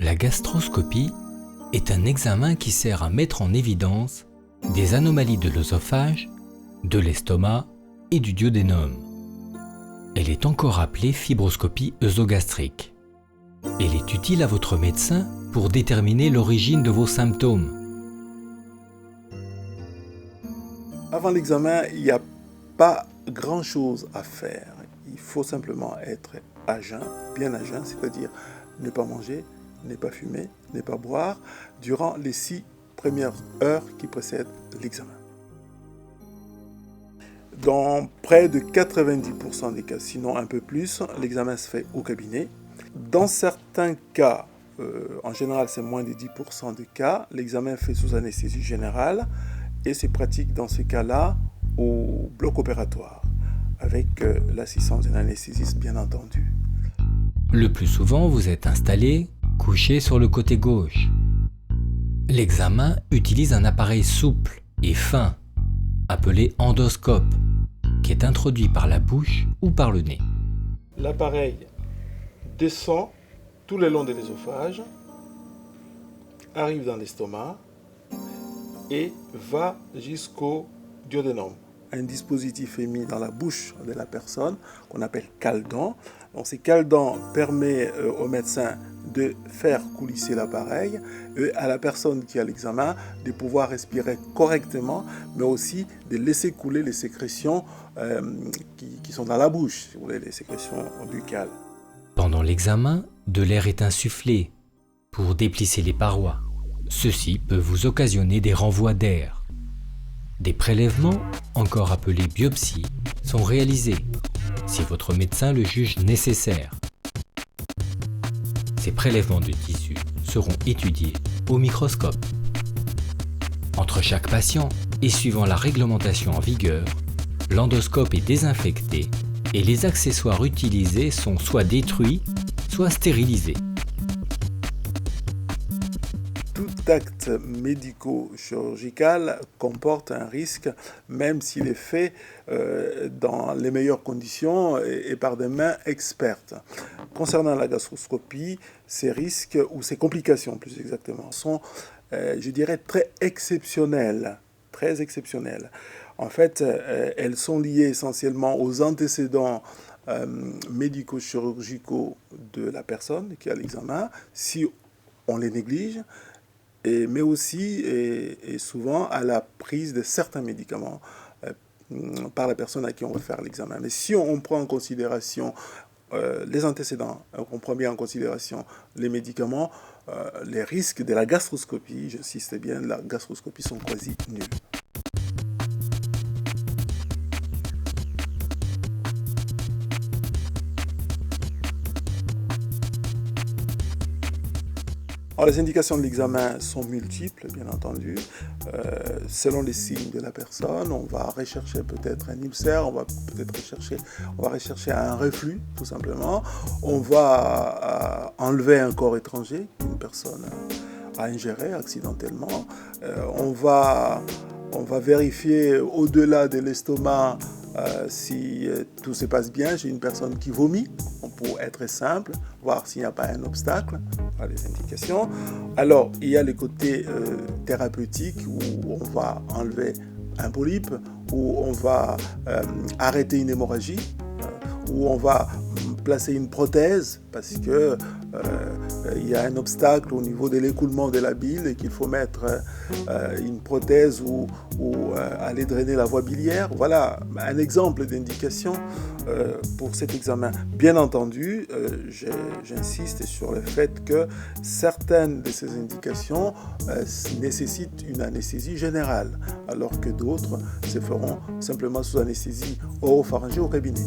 La gastroscopie est un examen qui sert à mettre en évidence des anomalies de l'œsophage, de l'estomac et du duodénum. Elle est encore appelée fibroscopie œsogastrique. Elle est utile à votre médecin pour déterminer l'origine de vos symptômes. Avant l'examen, il n'y a pas grand-chose à faire. Il faut simplement être à jeun, bien à jeun, c'est-à-dire ne pas manger, ne pas fumer, ne pas boire durant les 6 premières heures qui précèdent l'examen. Dans près de 90% des cas, sinon un peu plus, l'examen se fait au cabinet. Dans certains cas, en général c'est moins de 10% des cas, l'examen est fait sous anesthésie générale et c'est pratique dans ces cas-là au bloc opératoire, avec l'assistance d'un anesthésiste bien entendu. Le plus souvent, vous êtes installé, couché sur le côté gauche. L'examen utilise un appareil souple et fin, appelé endoscope, qui est introduit par la bouche ou par le nez. L'appareil descend tout le long de l'œsophage, arrive dans l'estomac et va jusqu'au duodénum. Un dispositif est mis dans la bouche de la personne qu'on appelle cale-dent. Donc, ces cale-dents permet au médecin de faire coulisser l'appareil et à la personne qui a l'examen de pouvoir respirer correctement, mais aussi de laisser couler les sécrétions qui sont dans la bouche, si vous voulez, les sécrétions buccales. Pendant l'examen, de l'air est insufflé pour déplisser les parois. Ceci peut vous occasionner des renvois d'air. Des prélèvements, encore appelés biopsies, sont réalisés si votre médecin le juge nécessaire. Ces prélèvements de tissu seront étudiés au microscope. Entre chaque patient et suivant la réglementation en vigueur, l'endoscope est désinfecté et les accessoires utilisés sont soit détruits, soit stérilisés. Tout acte médico-chirurgical comporte un risque, même s'il est fait dans les meilleures conditions et par des mains expertes. Concernant la gastroscopie, ces risques, ou ces complications plus exactement, sont, je dirais, très exceptionnelles. Très exceptionnelles. En fait, elles sont liées essentiellement aux antécédents médico-chirurgicaux de la personne qui a l'examen, si on les néglige, mais aussi et souvent à la prise de certains médicaments par la personne à qui on va faire l'examen. Mais si on prend en considération les antécédents, on prend bien en considération les médicaments, les risques de la gastroscopie, j'insiste bien, la gastroscopie sont quasi nuls. Alors, les indications de l'examen sont multiples, bien entendu. Selon les signes de la personne, on va rechercher peut-être un ulcère, on va rechercher un reflux, tout simplement. On va enlever un corps étranger qu'une personne a ingéré accidentellement. On va vérifier au-delà de l'estomac si tout se passe bien. J'ai une personne qui vomit, pour être simple, voir s'il n'y a pas un obstacle. Voilà les indications. Alors, il y a les côtés thérapeutiques où on va enlever un polype, où on va arrêter une hémorragie, où on va placer une prothèse parce que il y a un obstacle au niveau de l'écoulement de la bile et qu'il faut mettre une prothèse ou aller drainer la voie biliaire. Voilà un exemple d'indication pour cet examen. Bien entendu, j'insiste sur le fait que certaines de ces indications nécessitent une anesthésie générale, alors que d'autres se feront simplement sous anesthésie oropharyngée au cabinet.